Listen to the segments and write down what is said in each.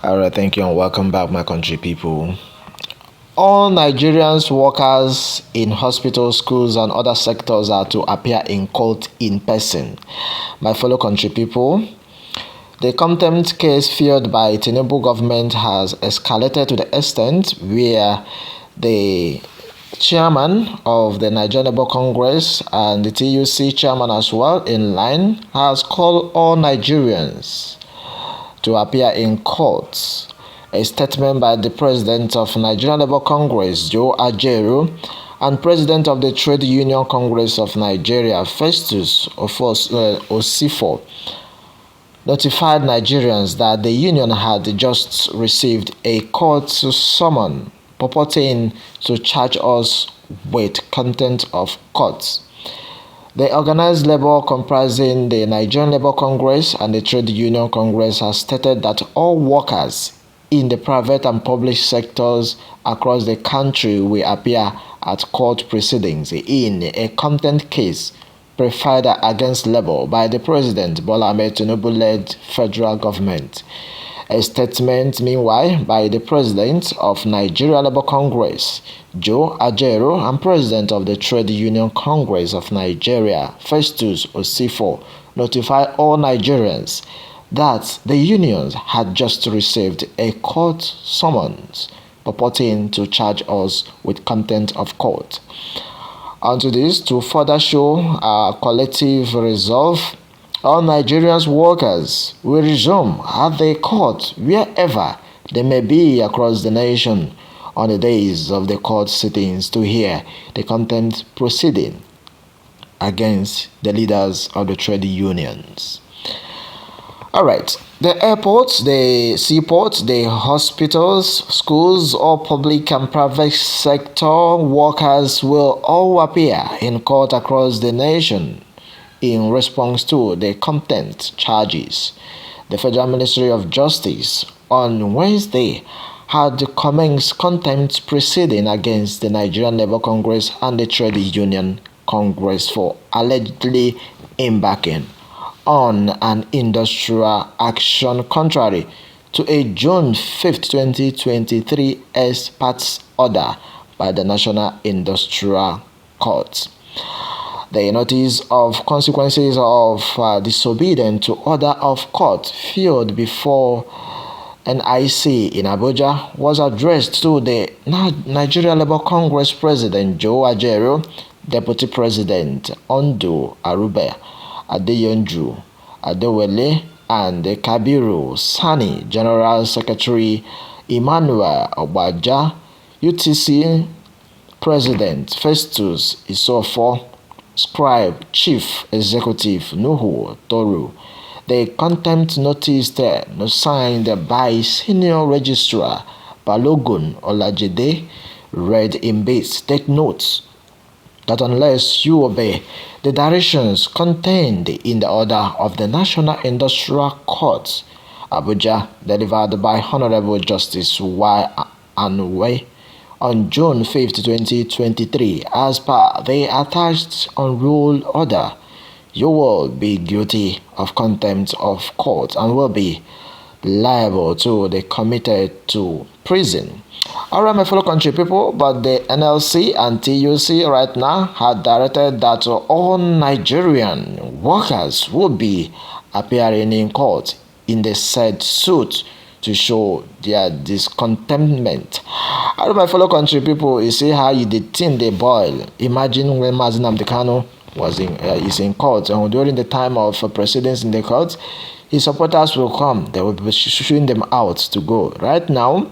All right, thank you and welcome back, my country people. All Nigerians workers in hospitals, schools, and other sectors are to appear in court in person. My fellow country people, the contempt case feared by Tinubu government has escalated to the extent where the chairman of the Nigerian Labour Congress and the TUC chairman as well in line has called all Nigerians to appear in court. A statement by the president of Nigerian Labour Congress, Joe Ajaero, and president of the Trade Union Congress of Nigeria, Festus Osifo, notified Nigerians that the union had just received a court summons purporting to charge us with contempt of court. The organized labor comprising the Nigerian Labour Congress and the Trade Union Congress has stated that all workers in the private and public sectors across the country will appear at court proceedings in a contempt case preferred against Labour by the President Bola Ahmed Tinubu-led federal government. A statement, meanwhile, by the President of Nigeria Labour Congress, Joe Ajaero, and President of the Trade Union Congress of Nigeria, Festus Osifo, notified all Nigerians that the unions had just received a court summons purporting to charge us with contempt of court. Onto this, to further show our collective resolve, all Nigerians workers will resume at the court wherever they may be across the nation on the days of the court sittings to hear the contempt proceeding against the leaders of the trade unions. All right, the airports, the seaports, the hospitals, schools, all public and private sector workers will all appear in court across the nation in response to the contempt charges. The Federal Ministry of Justice on Wednesday had commenced contempt proceeding against the Nigerian Labour Congress and the Trade Union Congress for allegedly embarking on an industrial action contrary to a June 5, 2023 ex-parte order by the National Industrial Court. The notice of consequences of disobedience to order of court filed before NIC in Abuja was addressed to the Nigeria Labour Congress President Joe Ajaero, Deputy President Ondo Arube, Adeyanju Adewale, and Kabiru Sani, General Secretary Emmanuel Obaja, UTC President Festus Isofo, Scribe Chief Executive Nuhu Toru. The contempt notice signed by Senior Registrar Balogun Olajide read in bits. Take note that unless you obey the directions contained in the order of the National Industrial Court, Abuja, delivered by Honorable Justice Y. Anwe on June 5, 2023, as per the attached unruled order, you will be guilty of contempt of court and will be liable to be committed to prison. Alright, my fellow country people, but the NLC and TUC right now had directed that all Nigerian workers will be appearing in court in the said suit to show their discontentment. Alright, my fellow country people, you see how you did think they boil. Imagine when Mazi Nnamdi Kanu is in court, and during the time of proceedings in the court, his supporters will come. They will be shooing them out to go. Right now,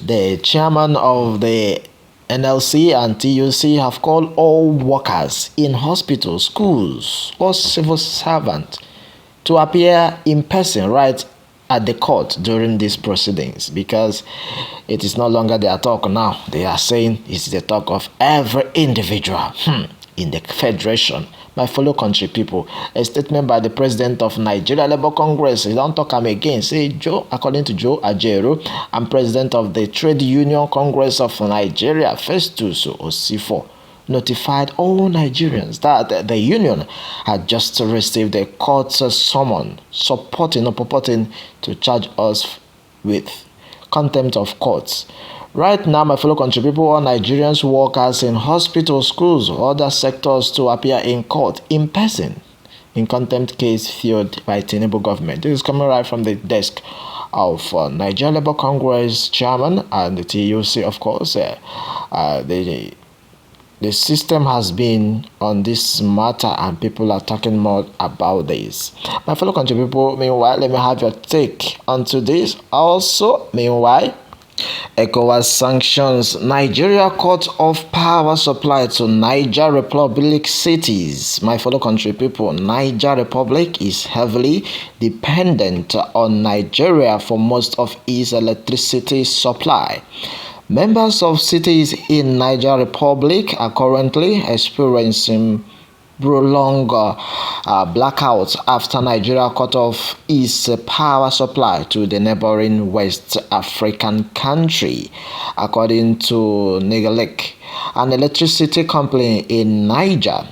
the chairman of the NLC and TUC have called all workers in hospitals, schools, or civil servants to appear in person right at the court during these proceedings, because it is no longer their talk now. They are saying it's the talk of every individual in the federation. My fellow country people, a statement by the president of Nigeria Labour Congress, he don't talk again, say Joe, according to Joe Ajaero, and president of the Trade Union Congress of Nigeria, Festus Osifo, notified all Nigerians that the union had just received a court summons purporting to charge us with contempt of courts. Right now, my fellow country people, all Nigerians workers in hospitals, schools, or other sectors to appear in court in person in contempt case filed by Tinubu government. This is coming right from the desk of Nigerian Labour Congress chairman and the TUC, of course. The system has been on this matter and people are talking more about this. My fellow country people, meanwhile, let me have your take onto this. Also, meanwhile, ECOWAS sanctions Nigeria cut off power supply to Niger Republic cities. My fellow country people, Niger Republic is heavily dependent on Nigeria for most of its electricity supply. Members of cities in Niger Republic are currently experiencing prolonged blackouts after Nigeria cut off its power supply to the neighboring West African country. According to NUC, an electricity company in Niger,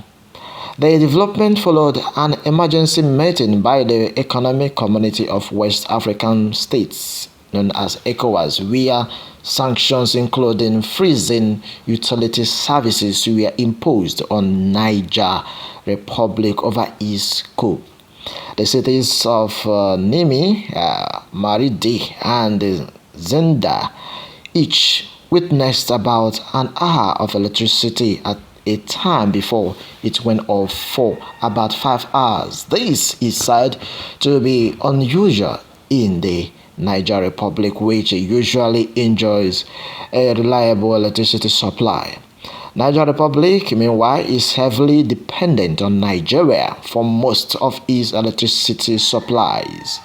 the development followed an emergency meeting by the Economic Community of West African States, known as ECOWAS, where sanctions including freezing utility services were imposed on Niger Republic over its coup. The cities of Nimi, Maridi, and Zenda each witnessed about an hour of electricity at a time before it went off for about 5 hours. This is said to be unusual in the Niger Republic, which usually enjoys a reliable electricity supply. Niger Republic, meanwhile, is heavily dependent on Nigeria for most of its electricity supplies.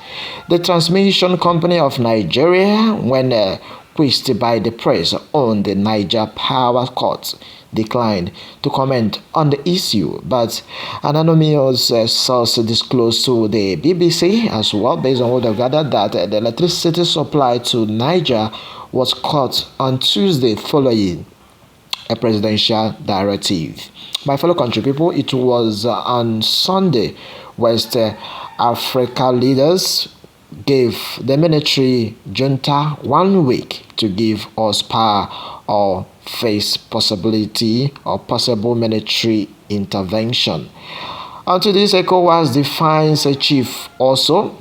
The transmission company of Nigeria, when quizzed by the press on the Niger power cuts, declined to comment on the issue, but an anonymous source disclosed to the BBC as well, based on what they gathered, that the electricity supply to Niger was cut on Tuesday following a presidential directive. My fellow country people, it was on Sunday West Africa leaders gave the military junta 1 week to give us power or face possibility or possible military intervention. Unto this, ECOWAS defines a chief also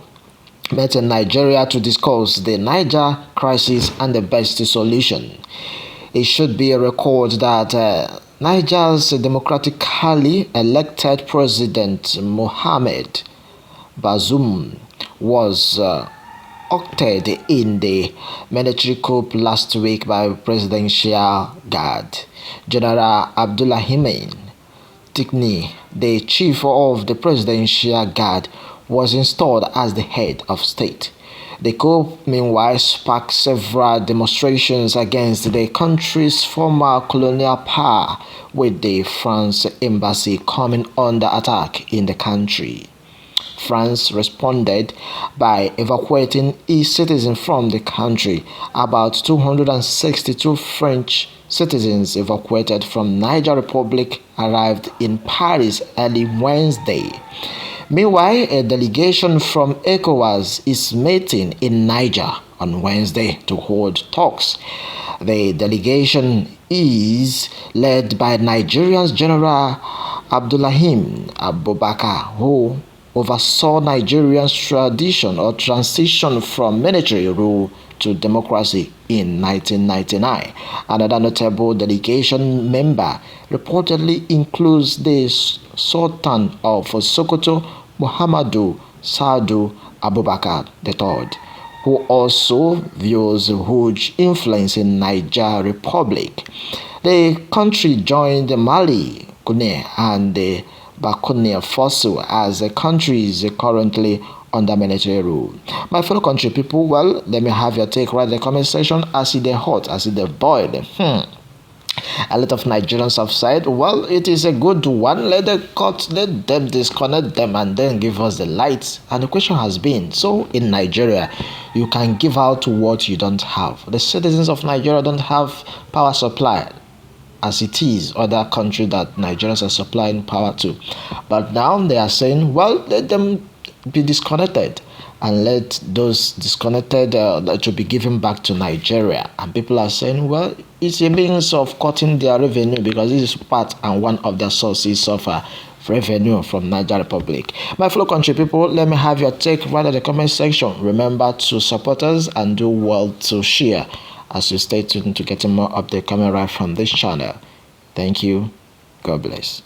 met in Nigeria to discuss the Niger crisis and the best solution. It should be a record that Niger's democratically elected president Mohamed Bazoum was ousted in the military coup last week by Presidential Guard. General Abdulrahman Tikni, the chief of the Presidential Guard, was installed as the head of state. The coup, meanwhile, sparked several demonstrations against the country's former colonial power, with the France embassy coming under attack in the country. France responded by evacuating its citizens from the country. About 262 French citizens evacuated from Niger Republic arrived in Paris early Wednesday. Meanwhile, a delegation from ECOWAS is meeting in Niger on Wednesday to hold talks. The delegation is led by Nigeria's General Abdulrahim Abubakar, who oversaw Nigeria's transition from military rule to democracy in 1999. Another notable delegation member reportedly includes the Sultan of Sokoto, Muhammadu Sadu Abubakar III, who also views huge influence in Niger Republic. The country joined Mali, Guinea, and the Burkina Faso as the country is currently under military rule. My fellow country people, well, let me have your take right in the comment section. As it hot, as it boiled. A lot of Nigerians have said, well, it is a good one. Let them disconnect them and then give us the lights. And the question has been, so in Nigeria, you can give out what you don't have. The citizens of Nigeria don't have power supply as it is other country that Nigerians are supplying power to. But now they are saying, well, let them be disconnected and let those disconnected to be given back to Nigeria. And people are saying, well, it's a means of cutting their revenue because this is part and one of their sources of revenue from Niger Republic. My fellow country people, let me have your take right in the comment section. Remember to support us and do well to share as you stay tuned to getting more update coming right from this channel. Thank you. God bless.